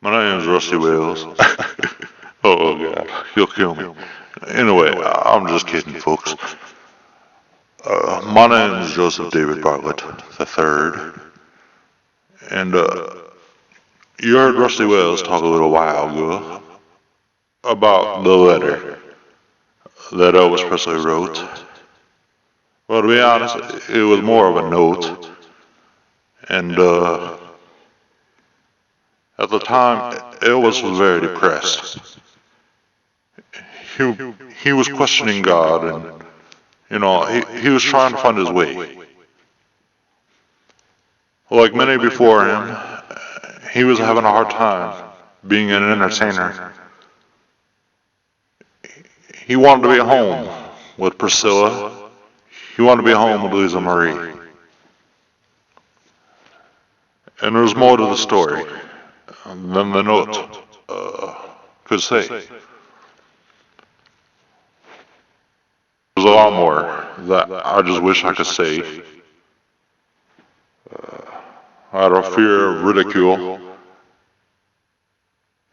My name is Rusty Wales. Oh God, you'll kill me. Anyway, I'm just kidding, folks. My name is Joseph David Bartlett the third, and you heard Rusty Wales talk a little while ago about the letter that Elvis Presley wrote. Well, to be honest, it was more of a note, and at the time, Elvis was very depressed. He, he was questioning God, and he was trying to find his way. Like many before him, he was having a hard time being an entertainer. He wanted to be at home with Priscilla. He wanted to be at home with Lisa Marie. And there's more to the story than the note could say. There's a lot more that I just wish I could say. Out of fear of ridicule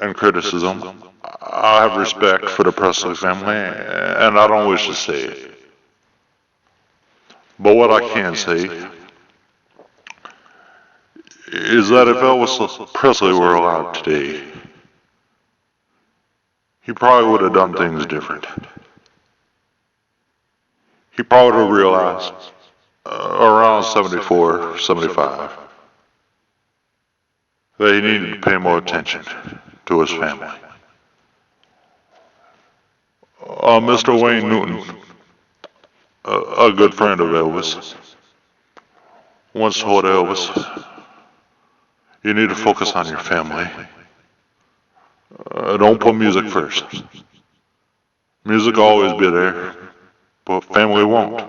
and criticism, I have respect for the Presley family, and I don't wish to say it. But what I can say is that if Elvis Presley were alive today, he probably would have done things different. He probably would have realized around 74, 75 that he needed to pay more attention to his family. Mr. Wayne Newton, a good friend of Elvis, once told Elvis, "You need to focus on your family. Don't put music first. Music will always be there, but family won't."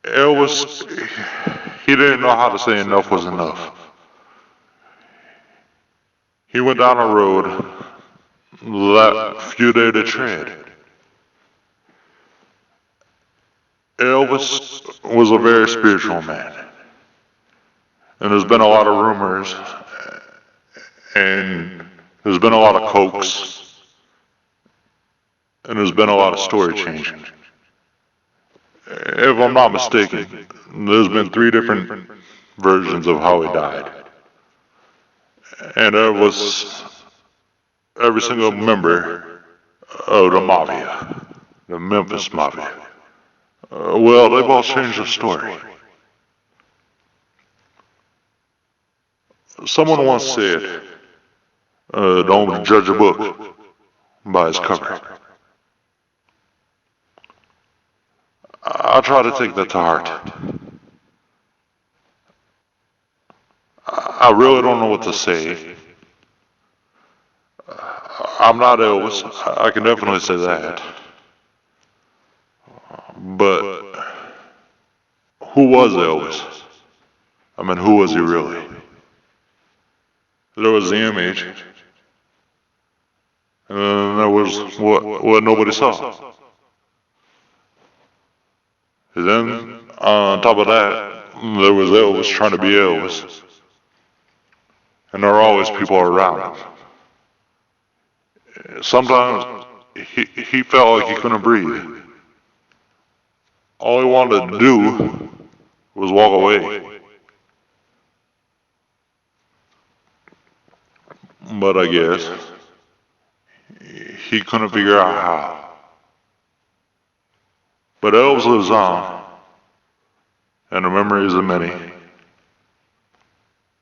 Elvis, he didn't know how to say enough was enough. He went down a road that few dared to tread. Elvis was a very spiritual man. And there's been a lot of rumors, and there's been a lot of cokes, and there's been a lot of story changing. If I'm not mistaken, there's been 3 different versions of how he died. And there was every single member of the Mafia, the Memphis Mafia. Well, they've all changed the story. Someone once said, don't judge a book by its cover. I try to take that to heart. I really don't know what to say. I'm not Elvis, I can definitely say that. But who was Elvis? I mean, who was he really? There was the image, and then there was what nobody saw. And then, on top of that, there was Elvis trying to be Elvis. And there were always people around him. Sometimes he felt like he couldn't breathe. All he wanted to do was walk away. But I guess he couldn't figure out how. But Elvis lives on, and the memories of many.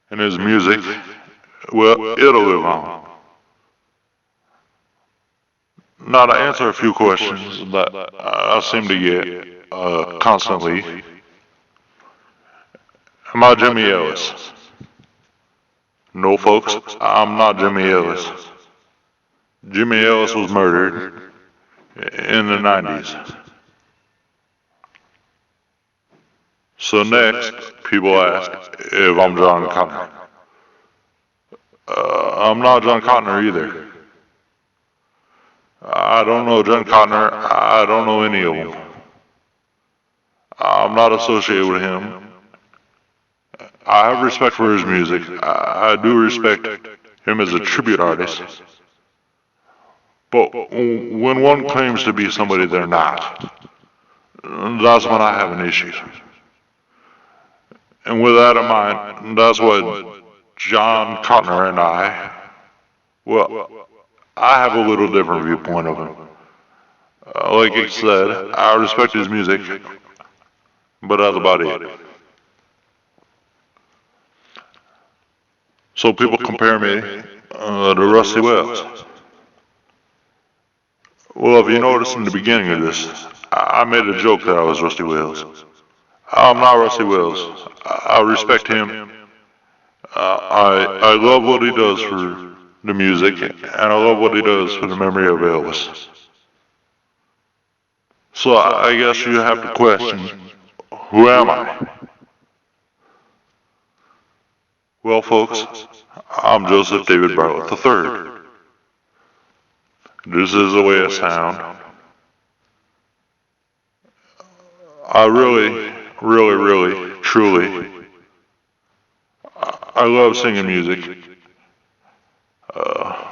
And his music, well, it'll live on. Now, to answer a few questions that I seem to get constantly, am I Jimmy Ellis? No, folks, I'm not Jimmy Ellis. Jimmy Ellis was murdered in the 90s. So next, people ask if I'm John Connor. I'm not John Connor either. I don't know John Connor. I don't know any of them. I'm not associated with him. I have respect for his music. I do respect him as a tribute artist. But when one claims to be somebody they're not, that's when I have an issue. And with that in mind, that's what John Cotner and I have a little different viewpoint of him. Like I said, I respect his music, but that's about it. So people compare me to Rusty Wells. Well, if you noticed in the beginning of this, I made a joke that I was Rusty Wells. I'm not Rusty Wells. I respect him. I love what he does for the music, and I love what he does for the memory of Elvis. So I guess you have to question, who am I? Well, folks, I'm Joseph David Bartlett III. This is the way I sound. I really, truly, I love singing music.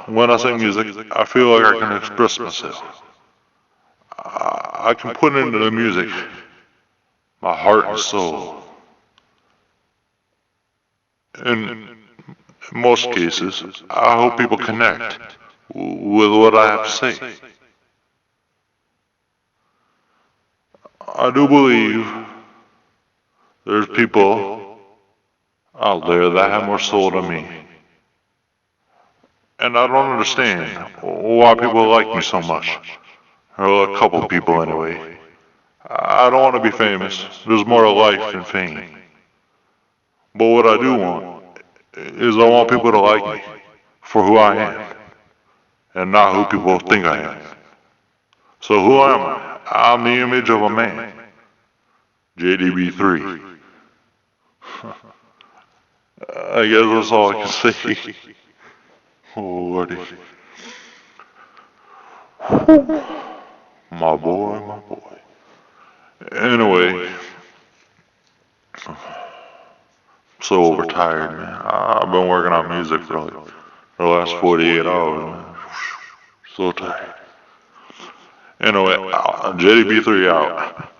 When I sing music, I feel like I can express myself. I can put into the music my heart and soul. In most cases, I hope people connect with what I have to say. I do believe there's people out there that have more soul than me. And I don't understand why people like me so much. Or a couple people anyway. I don't want to be famous. There's more to life than fame. But what I do want is I want people to like me for who I am and not who people think I am. So who am I? I'm the image of a man. JDB3. I guess that's all I can say. Oh, Lordy. My boy. Anyway, so overtired, man. I've been working on music for like the last 48 hours, man. So tired. Anyway, JDB3 out.